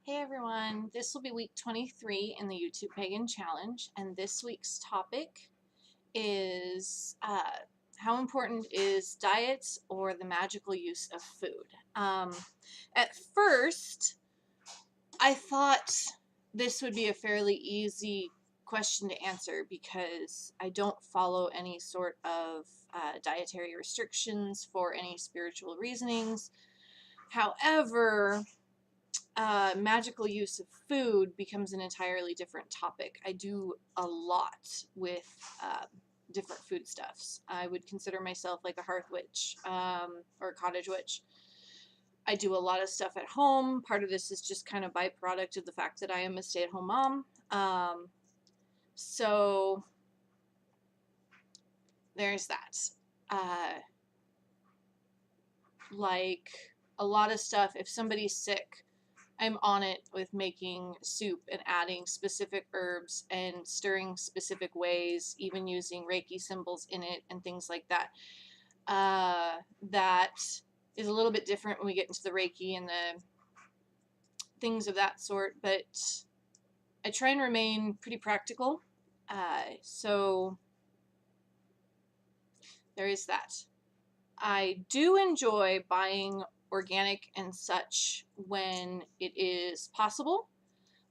Hey everyone, this will be week 23 in the YouTube Pagan Challenge, and this week's topic is how important is diet or the magical use of food? At first, I thought this would be a fairly easy question to answer because I don't follow any sort of dietary restrictions for any spiritual reasonings. However, magical use of food becomes an entirely different topic. I do a lot with different foodstuffs. I would consider myself like a hearth witch or a cottage witch. I do a lot of stuff at home. Part of this is just kind of byproduct of the fact that I am a stay-at-home mom. So there's that. Like a lot of stuff, if somebody's sick, I'm on it with making soup and adding specific herbs and stirring specific ways, even using Reiki symbols in it and things like that. That is a little bit different when we get into the Reiki and the things of that sort, but I try and remain pretty practical. So there is that. I do enjoy buying organic and such when it is possible,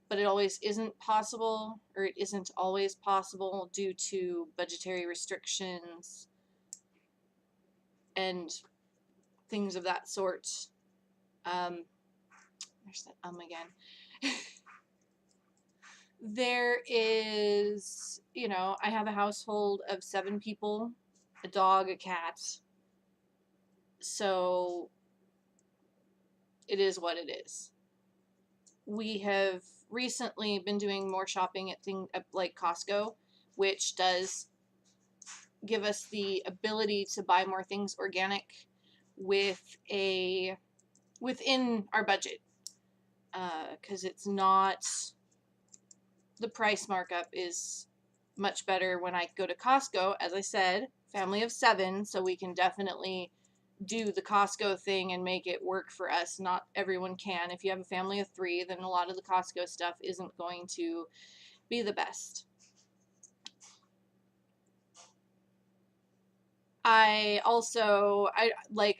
but it always isn't possible, or it isn't always possible due to budgetary restrictions and things of that sort. There's that again. There is, I have a household of 7 people, a dog, a cat, so it is what it is. We have recently been doing more shopping at things like Costco, which does give us the ability to buy more things organic within our budget, because it's not, the price markup is much better when I go to Costco. As I said, family of 7, so we can definitely do the Costco thing and make it work for us. Not everyone can. If you have a family of 3, then a lot of the Costco stuff isn't going to be the best. I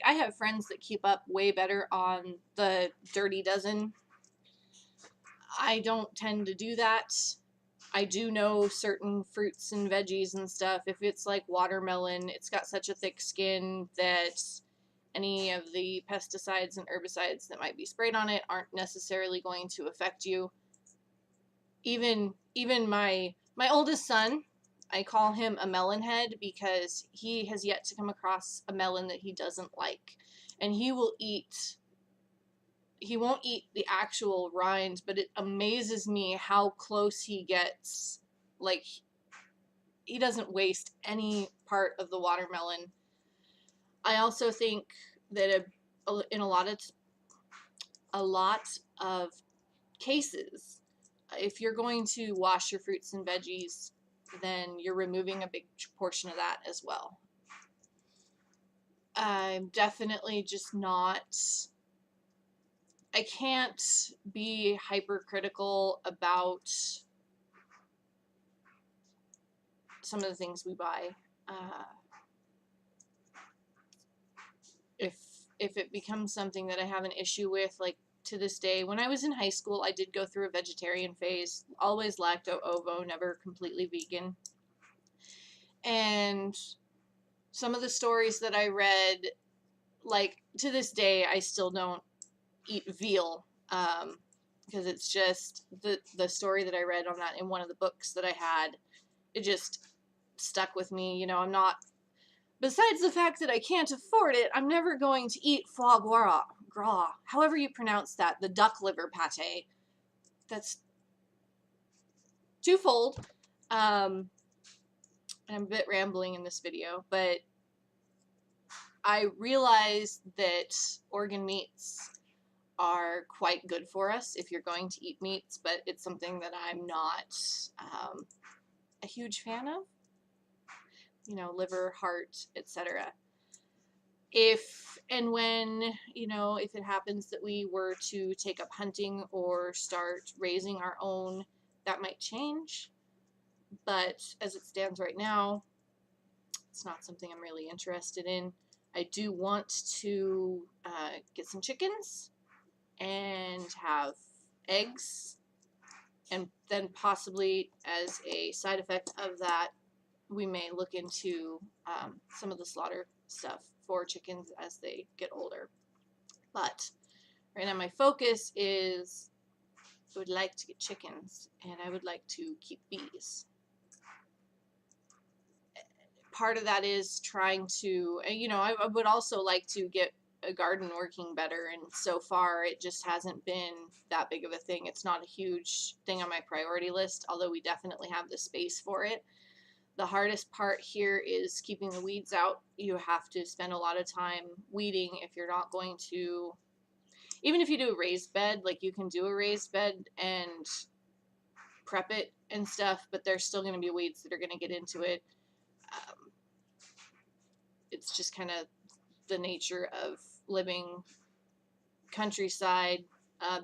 have friends that keep up way better on the Dirty Dozen. I don't tend to do that. I do know certain fruits and veggies and stuff. If it's like watermelon, it's got such a thick skin that any of the pesticides and herbicides that might be sprayed on it aren't necessarily going to affect you. Even my oldest son, I call him a melon head because he has yet to come across a melon that he doesn't like. And he won't eat the actual rind, but it amazes me how close he gets. Like, he doesn't waste any part of the watermelon. I also think that in a lot of cases, if you're going to wash your fruits and veggies, then you're removing a big portion of that as well. I'm definitely just not, I can't be hypercritical about some of the things we buy. If it becomes something that I have an issue with, like to this day, when I was in high school, I did go through a vegetarian phase, always lacto-ovo, never completely vegan. And some of the stories that I read, like to this day, I still don't eat veal, because it's just the story that I read on that in one of the books that I had, it just stuck with me. I'm not, besides the fact that I can't afford it, I'm never going to eat foie gras, however you pronounce that, the duck liver pate. That's twofold. And I'm a bit rambling in this video, but I realize that organ meats are quite good for us if you're going to eat meats, but it's something that I'm not a huge fan of. Liver, heart, etc. If and when, if it happens that we were to take up hunting or start raising our own, that might change. But as it stands right now, it's not something I'm really interested in. I do want to get some chickens and have eggs, and then possibly as a side effect of that, we may look into some of the slaughter stuff for chickens as they get older. But right now my focus is I would like to get chickens and I would like to keep bees. Part of that is trying to, I would also like to get a garden working better, and so far it just hasn't been that big of a thing. It's not a huge thing on my priority list, although we definitely have the space for it. The hardest part here is keeping the weeds out. You have to spend a lot of time weeding if you're not going to, even if you do a raised bed, like you can do a raised bed and prep it and stuff, but there's still going to be weeds that are going to get into it. It's just kind of the nature of living countryside.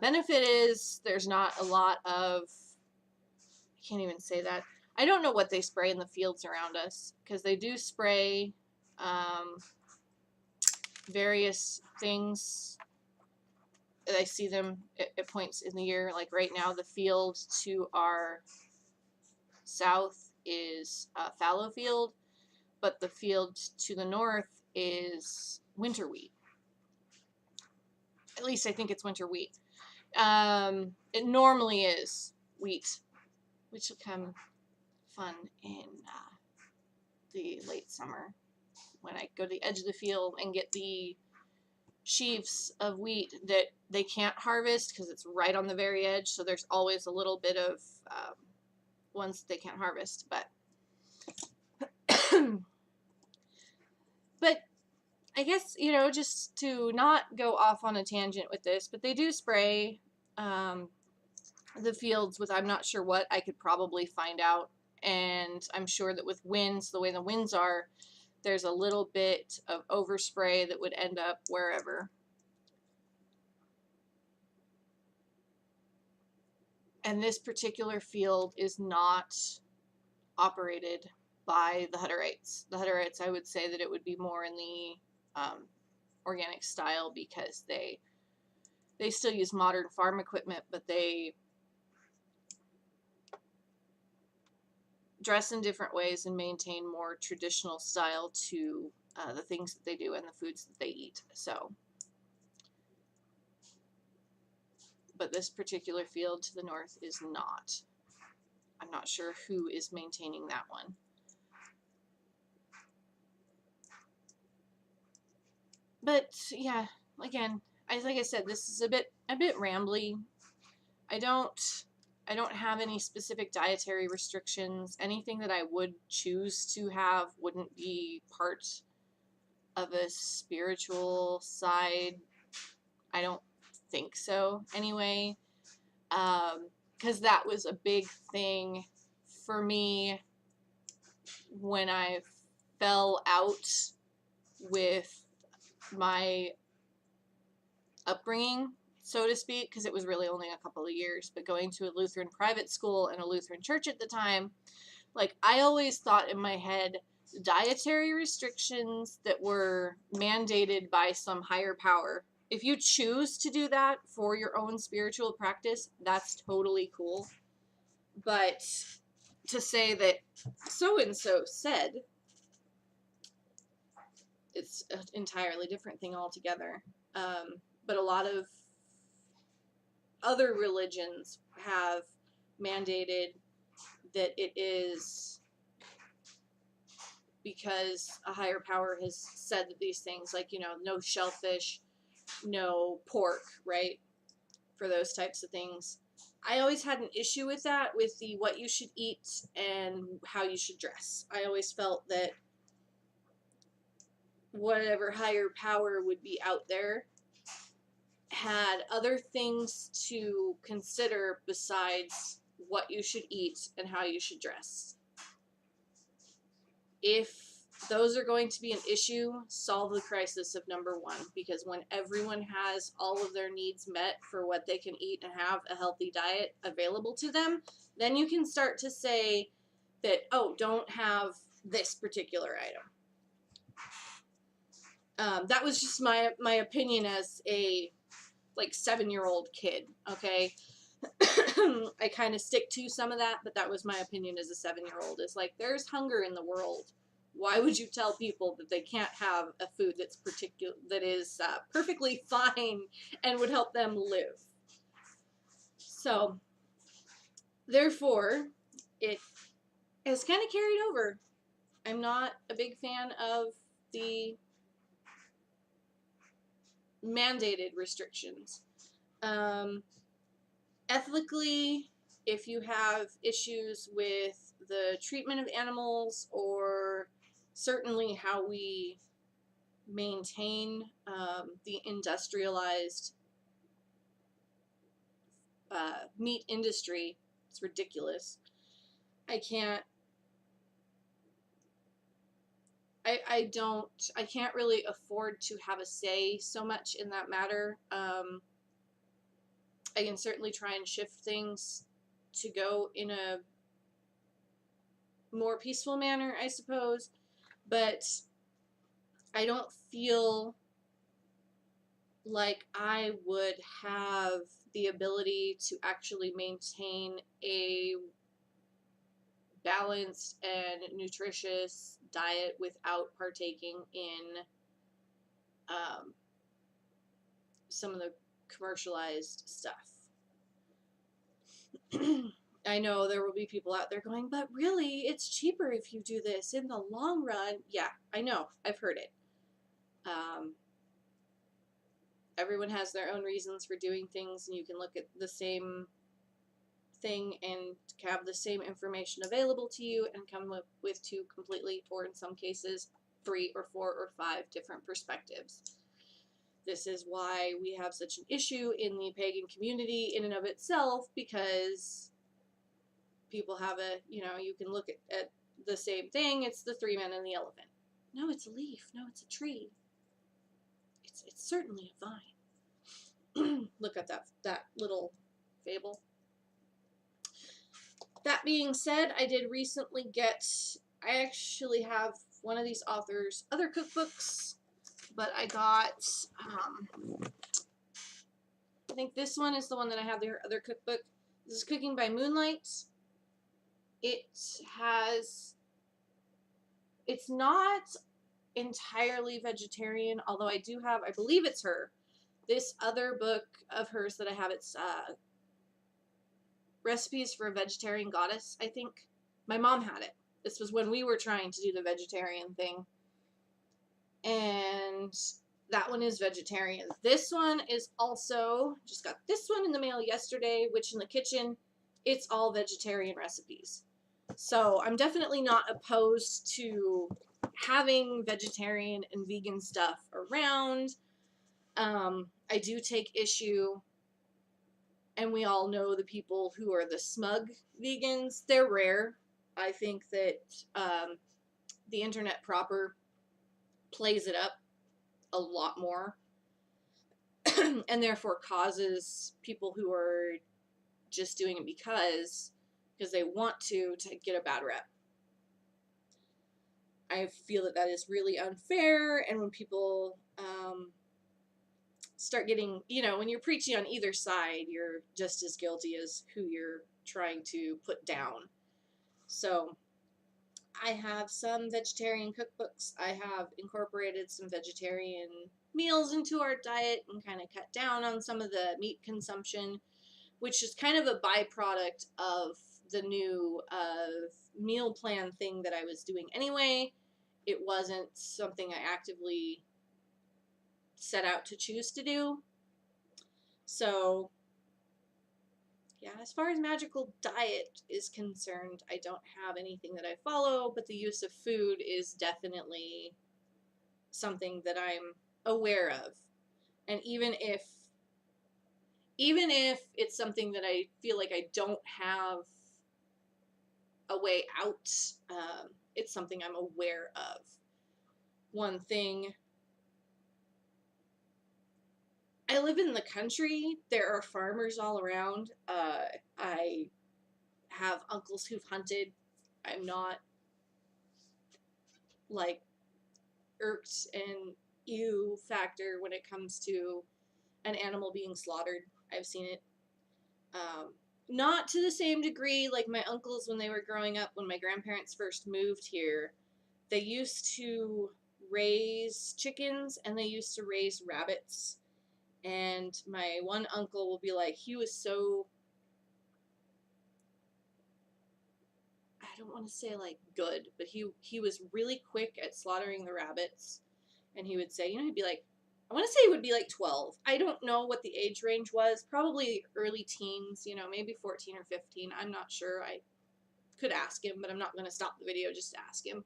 Benefit is there's not a lot of, I can't even say that. I don't know what they spray in the fields around us, because they do spray various things. I see them at points in the year. Like right now, the field to our south is fallow field, but the field to the north is winter wheat. At least I think it's winter wheat. It normally is wheat, which will come fun in the late summer when I go to the edge of the field and get the sheaves of wheat that they can't harvest because it's right on the very edge. So there's always a little bit of ones they can't harvest, but but I guess, just to not go off on a tangent with this, but they do spray the fields with, I'm not sure what, I could probably find out. And I'm sure that with winds, the way the winds are, there's a little bit of overspray that would end up wherever. And this particular field is not operated by the Hutterites. The Hutterites, I would say that it would be more in the organic style, because they still use modern farm equipment, but they dress in different ways and maintain more traditional style to the things that they do and the foods that they eat. So, but this particular field to the north is not. I'm not sure who is maintaining that one. But yeah, again, like I said, this is a bit rambly. I don't have any specific dietary restrictions. Anything that I would choose to have wouldn't be part of a spiritual side. I don't think so, anyway. Because that was a big thing for me when I fell out with my upbringing, so to speak, because it was really only a couple of years, but going to a Lutheran private school and a Lutheran church at the time, like, I always thought in my head dietary restrictions that were mandated by some higher power. If you choose to do that for your own spiritual practice, that's totally cool. But to say that so-and-so said, it's an entirely different thing altogether. But a lot of other religions have mandated that it is because a higher power has said that these things, like, no shellfish, no pork, right? For those types of things. I always had an issue with that, with the what you should eat and how you should dress. I always felt that whatever higher power would be out there had other things to consider besides what you should eat and how you should dress. If those are going to be an issue. Solve the crisis of number one, because when everyone has all of their needs met for what they can eat and have a healthy diet available to them, then you can start to say that, oh, don't have this particular item. That was just my opinion as a 7-year-old kid. Okay. I kind of stick to some of that, but that was my opinion as a 7-year-old. It's like, there's hunger in the world. Why would you tell people that they can't have a food that is perfectly fine and would help them live? So, therefore, it has kind of carried over. I'm not a big fan of the mandated restrictions. Ethically, if you have issues with the treatment of animals, or certainly how we maintain the industrialized meat industry, it's ridiculous. I can't really afford to have a say so much in that matter. I can certainly try and shift things to go in a more peaceful manner, I suppose, but I don't feel like I would have the ability to actually maintain a balanced and nutritious diet without partaking in some of the commercialized stuff. I know there will be people out there going, but really, it's cheaper if you do this in the long run. Yeah, I know. I've heard it. Everyone has their own reasons for doing things, and you can look at the same thing and have the same information available to you and come up with two completely, or in some cases, 3 or 4 or 5 different perspectives. This is why we have such an issue in the pagan community in and of itself, because people have you can look at the same thing. It's the 3 men and the elephant. No, it's a leaf. No, it's a tree. It's certainly a vine. Look at that little fable. That being said, I actually have one of these authors' other cookbooks, but I got, I think this one is the one that I have their other cookbook. This is Cooking by Moonlight. It's not entirely vegetarian, although I do have, I believe it's her, this other book of hers that I have. It's Recipes for a Vegetarian Goddess, I think. My mom had it. This was when we were trying to do the vegetarian thing. And that one is vegetarian. This one is also, just got this one in the mail yesterday, which in the kitchen, it's all vegetarian recipes. So I'm definitely not opposed to having vegetarian and vegan stuff around. I do take issue, and we all know the people who are the smug vegans. They're rare. I think that the internet proper plays it up a lot more and therefore causes people who are just doing it because they want to get a bad rep. I feel that is really unfair, and when people start getting, when you're preaching on either side, you're just as guilty as who you're trying to put down. So I have some vegetarian cookbooks. I have incorporated some vegetarian meals into our diet and kind of cut down on some of the meat consumption, which is kind of a byproduct of the new meal plan thing that I was doing anyway. It wasn't something I actively set out to choose to do. So, yeah, as far as magical diet is concerned, I don't have anything that I follow, but the use of food is definitely something that I'm aware of. And even if it's something that I feel like I don't have a way out, it's something I'm aware of. one thing. I live in the country. There are farmers all around. I have uncles who've hunted. I'm not like irked and ew factor when it comes to an animal being slaughtered. I've seen it. Not to the same degree like my uncles when they were growing up. When my grandparents first moved here, they used to raise chickens and they used to raise rabbits. And my one uncle will be like, he was so, I don't want to say like good, but he was really quick at slaughtering the rabbits. And he would say, you know, he'd be like, I want to say it would be like 12. I don't know what the age range was. Probably early teens, you know, maybe 14 or 15. I'm not sure. I could ask him, but I'm not going to stop the video just to ask him.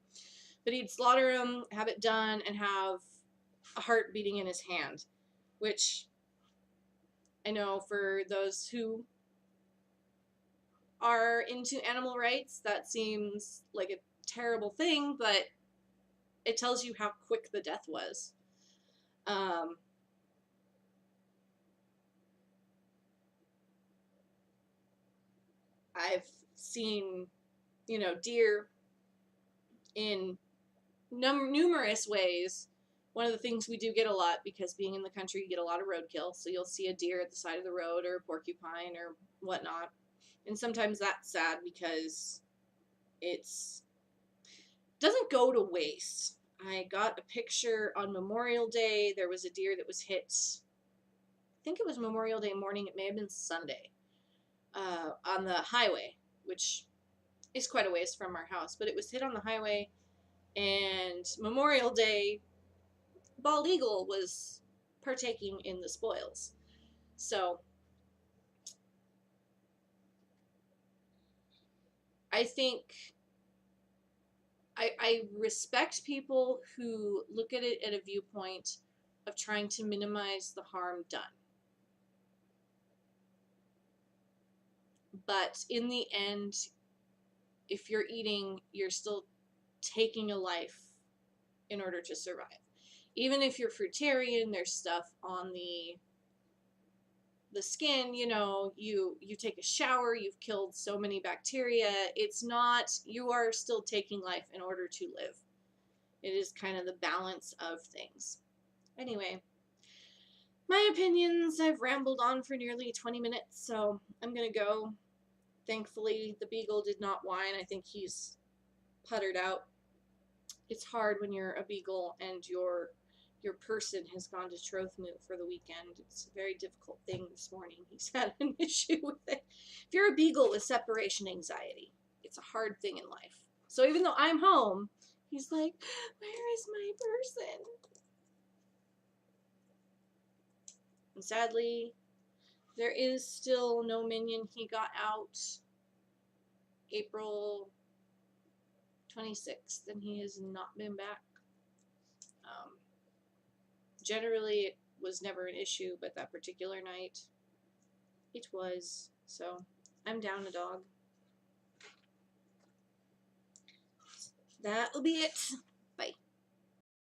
But he'd slaughter them, have it done, and have a heart beating in his hand, which I know for those who are into animal rights, that seems like a terrible thing, but it tells you how quick the death was. I've seen, you know, deer in numerous ways. One of the things we do get a lot, because being in the country, you get a lot of roadkill. So you'll see a deer at the side of the road or a porcupine or whatnot. And sometimes that's sad because it's doesn't go to waste. I got a picture on Memorial Day. There was a deer that was hit. I think it was Memorial Day morning. It may have been Sunday. On the highway, which is quite a ways from our house, but it was hit on the highway, and Memorial Day, bald eagle was partaking in the spoils. So I think I respect people who look at it at a viewpoint of trying to minimize the harm done. But in the end, if you're eating, you're still taking a life in order to survive. Even if you're fruitarian, there's stuff on the skin, you know, you take a shower, you've killed so many bacteria. It's not, you are still taking life in order to live. It is kind of the balance of things. Anyway, my opinions, I've rambled on for nearly 20 minutes, so I'm gonna go. Thankfully, the beagle did not whine. I think he's puttered out. It's hard when you're a beagle and your person has gone to Trothmoot for the weekend. It's a very difficult thing this morning. He's had an issue with it. If you're a beagle with separation anxiety, it's a hard thing in life. So even though I'm home, he's like, where is my person? And sadly, there is still no minion. He got out April 26th, and he has not been back. Generally, it was never an issue, but that particular night, it was. So, I'm down a dog. That'll be it.